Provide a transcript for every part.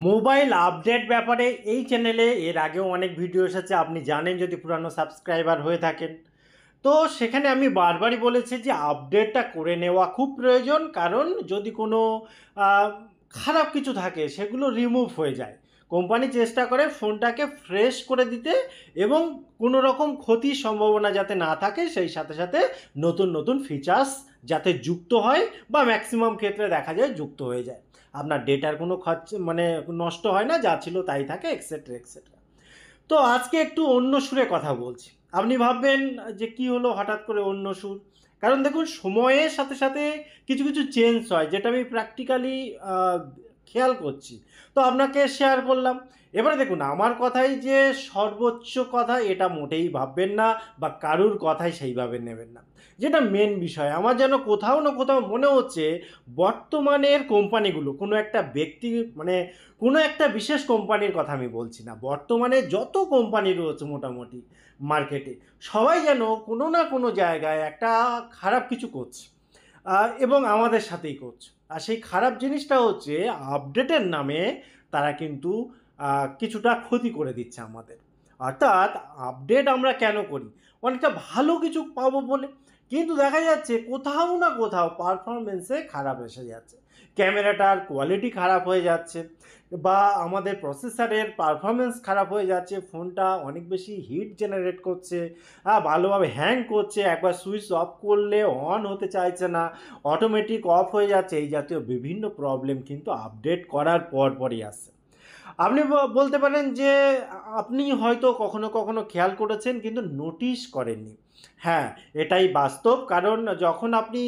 Mobile update ব্যাপারে এই চ্যানেলে এর আগেও অনেক ভিডিও এসেছে, আপনি জানেন যদি পুরানো সাবস্ক্রাইবার হয়ে থাকেন। তো সেখানে আমি বারবারই বলেছি যে আপডেটটা করে নেওয়া খুব প্রয়োজন, কারণ যদি কোনো আহ, খারাপ কিছু থাকে সেগুলো রিমুভ হয়ে যায়। কোম্পানি চেষ্টা করে ফোনটাকে ফ্রেশ করে দিতে এবং কোনো রকম ক্ষতির সম্ভাবনা যাতে না থাকে, সেই সাথে সাথে নতুন নতুন ফিচার্স যাতে যুক্ত হয় বা ম্যাক্সিমাম ক্ষেত্রে দেখা যায় যুক্ত হয়ে যায়। আপনার ডেটার কোনো খরচ মানে নষ্ট হয় না, যা ছিল তাই থাকে, এক্সেট্রা এক্সেট্রা। তো আজকে একটু অন্য সুরে কথা বলছি। আপনি ভাববেন যে কি হলো হঠাৎ করে অন্য সুর। কারণ দেখুন, সময়ের সাথে সাথে কিছু কিছু চেঞ্জ হয়, যেটা আমি প্র্যাকটিক্যালি খেয়াল করছি। তো আপনাকে শেয়ার করলাম। এবারে দেখুন, আমার কথাই যে সর্বোচ্চ কথা এটা মোটেই ভাববেন না, বা কারুর কথাই সেইভাবে নেবেন না। যেটা মেন বিষয়, আমার যেন কোথাও না কোথাও মনে হচ্ছে বর্তমানের কোম্পানিগুলো, কোনো একটা ব্যক্তি মানে কোনো একটা বিশেষ কোম্পানির কথা আমি বলছি না, বর্তমানে যত কোম্পানি রয়েছে মোটামুটি মার্কেটে, সবাই যেন কোনো না কোনো জায়গায় একটা খারাপ কিছু করছে, এবং আমাদের সাথেই করছে। আর সেই খারাপ জিনিসটা হচ্ছে আপডেটের নামে তারা কিন্তু কিছুটা ক্ষতি করে দিচ্ছে আমাদের। অর্থাৎ আপডেট আমরা কেন করি? অনেকটা ভালো কিছু পাবো বলে। কিন্তু দেখা যাচ্ছে কোথাও না কোথাও পারফরমেন্সে খারাপ এসে যাচ্ছে, ক্যামেরাটার কোয়ালিটি খারাপ হয়ে যাচ্ছে, বা আমাদের প্রসেসরের পারফরমেন্স খারাপ হয়ে যাচ্ছে, ফোনটা অনেক বেশি হিট জেনারেট করছে, ভালোভাবে হ্যাং করছে, একবার সুইচ অফ করলে অন হতে চাইছে না, অটোমেটিক অফ হয়ে যাচ্ছে। এই জাতীয় বিভিন্ন প্রবলেম কিন্তু আপডেট করার পরই আসে। আপনি বলতে পারেন যে আপনি হয়তো কখনো কখনো খেয়াল করেছেন কিন্তু নোটিশ করেননি। হ্যাঁ, এটাই বাস্তব। কারণ যখন আপনি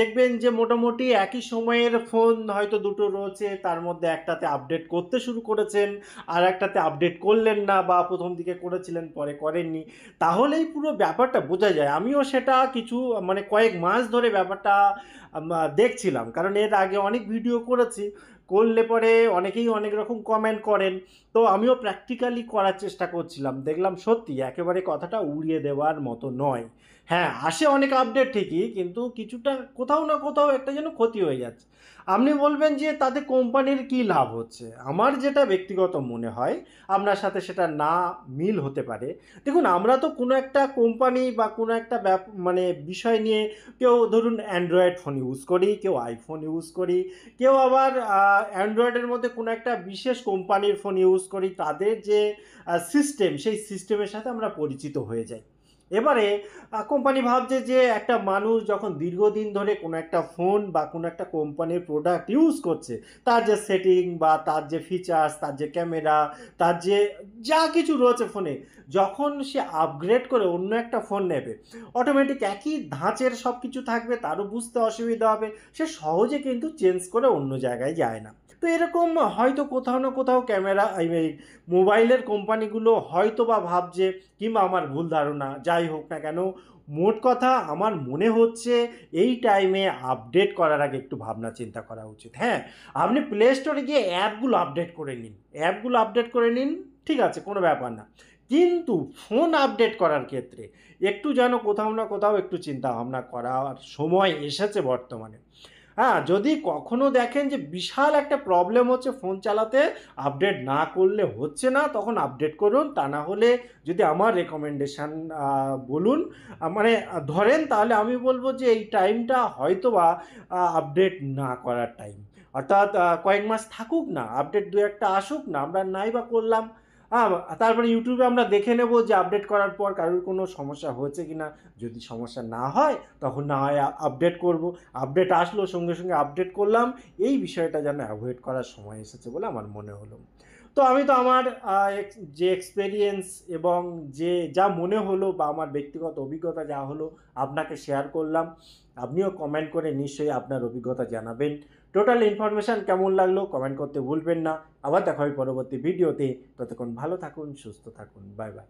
দেখবেন যে মোটামুটি একই সময়ের ফোন হয়তো দুটো রয়েছে, তার মধ্যে একটাতে আপডেট করতে শুরু করেছেন, আর একটাতে আপডেট করলেন না, বা প্রথম দিকে করেছিলেন পরে করেননি, তাহলেই পুরো ব্যাপারটা বোঝা যায়। আমিও সেটা কিছু মানে কয়েক মাস ধরে ব্যাপারটা দেখছিলাম, কারণ এর আগে অনেক ভিডিও করেছি। করলে পরে অনেকেই অনেক রকম কমেন্ট করেন। তো আমিও প্র্যাকটিক্যালি করার চেষ্টা করছিলাম, দেখলাম সত্যি একেবারে কথাটা উড়িয়ে দেওয়ার মতো নয়। হ্যাঁ, আসে অনেক আপডেট ঠিকই, কিন্তু কিছুটা কোথাও না কোথাও একটা যেন ক্ষতি হয়ে যাচ্ছে। আপনি বলবেন যে তাতে কোম্পানির কি লাভ হচ্ছে? আমার যেটা ব্যক্তিগত মনে হয়, আপনার সাথে সেটা না মিল হতে পারে। দেখুন, আমরা তো কোনো একটা কোম্পানি বা কোনো একটা মানে বিষয় নিয়ে, কেউ ধরুন অ্যান্ড্রয়েড ফোন ইউজ করি, কেউ আইফোন ইউজ করি, কেউ আবার অ্যান্ড্রয়েডের মধ্যে কোনো একটা বিশেষ কোম্পানির ফোন ইউজ করি। তাদের যে সিস্টেম, সেই সিস্টেমের সাথে আমরা পরিচিত হয়ে যাই। এবারে কোম্পানি ভাবছে যে একটা মানুষ যখন দীর্ঘদিন ধরে কোনো একটা ফোন বা কোনো একটা কোম্পানির প্রোডাক্ট ইউজ করছে, তার যে সেটিং বা তার যে ফিচার্স, তার যে ক্যামেরা, তার যে যা কিছু রয়েছে ফোনে, যখন সে আপগ্রেড করে অন্য একটা ফোন নেবে, অটোমেটিক একই ধাঁচের সব কিছু থাকবে, তারও বুঝতে অসুবিধা হবে, সে সহজে কিন্তু চেঞ্জ করে অন্য জায়গায় যায় না। তো এরকম হয়তো কোথাও না কোথাও ক্যামেরা এই মোবাইলের কোম্পানিগুলো হয়তো বা ভাবছে, কিংবা আমার ভুল ধারণা, যাই হোক না কেন, মোট কথা আমার মনে হচ্ছে এই টাইমে আপডেট করার আগে একটু ভাবনা চিন্তা করা উচিত। হ্যাঁ, আপনি প্লে স্টোরে গিয়ে অ্যাপগুলো আপডেট করে নিন, অ্যাপগুলো আপডেট করে নিন, ঠিক আছে, কোনো ব্যাপার না। কিন্তু ফোন আপডেট করার ক্ষেত্রে একটু যেন কোথাও না কোথাও একটু চিন্তা ভাবনা করার সময় এসেছে বর্তমানে। হ্যাঁ, যদি কখনো দেখেন যে বিশাল একটা প্রবলেম হচ্ছে ফোন চালাতে, আপডেট না করলে হচ্ছে না, তখন আপডেট করুন। তা না হলে যদি আমার রেকমেন্ডেশান বলুন, মানে ধরেন, তাহলে আমি বলবো যে এই টাইমটা হয়তো বা আপডেট না করার টাইম। অর্থাৎ কয়েক মাস থাকুক না, আপডেট দু একটা আসুক না, আমরা নাই বা করলাম। হ্যাঁ, তারপরে ইউটিউবে আমরা দেখে নেব যে আপডেট করার পর কারোর কোনো সমস্যা হয়েছে কি না। যদি সমস্যা না হয়, তখন না হয় আপডেট করব। আপডেট আসলো, সঙ্গে সঙ্গে আপডেট করলাম। এই বিষয়টা যেন অ্যাভয়েড করার সময় এসেছে বলে আমার মনে হলো। তো আমি তো আমার যে এক্সপেরিয়েন্স এবং যে যা মনে হলো, বা আমার ব্যক্তিগত অভিজ্ঞতা যা হলো, আপনাকে শেয়ার করলাম। আপনিও কমেন্ট করে নিশ্চয়ই আপনার অভিজ্ঞতা জানাবেন। টোটাল ইনফরমেশান কেমন লাগলো কমেন্ট করতে ভুলবেন না। আবার দেখা হয় পরবর্তী ভিডিওতে। ততক্ষণ ভালো থাকুন, সুস্থ থাকুন। Bye bye.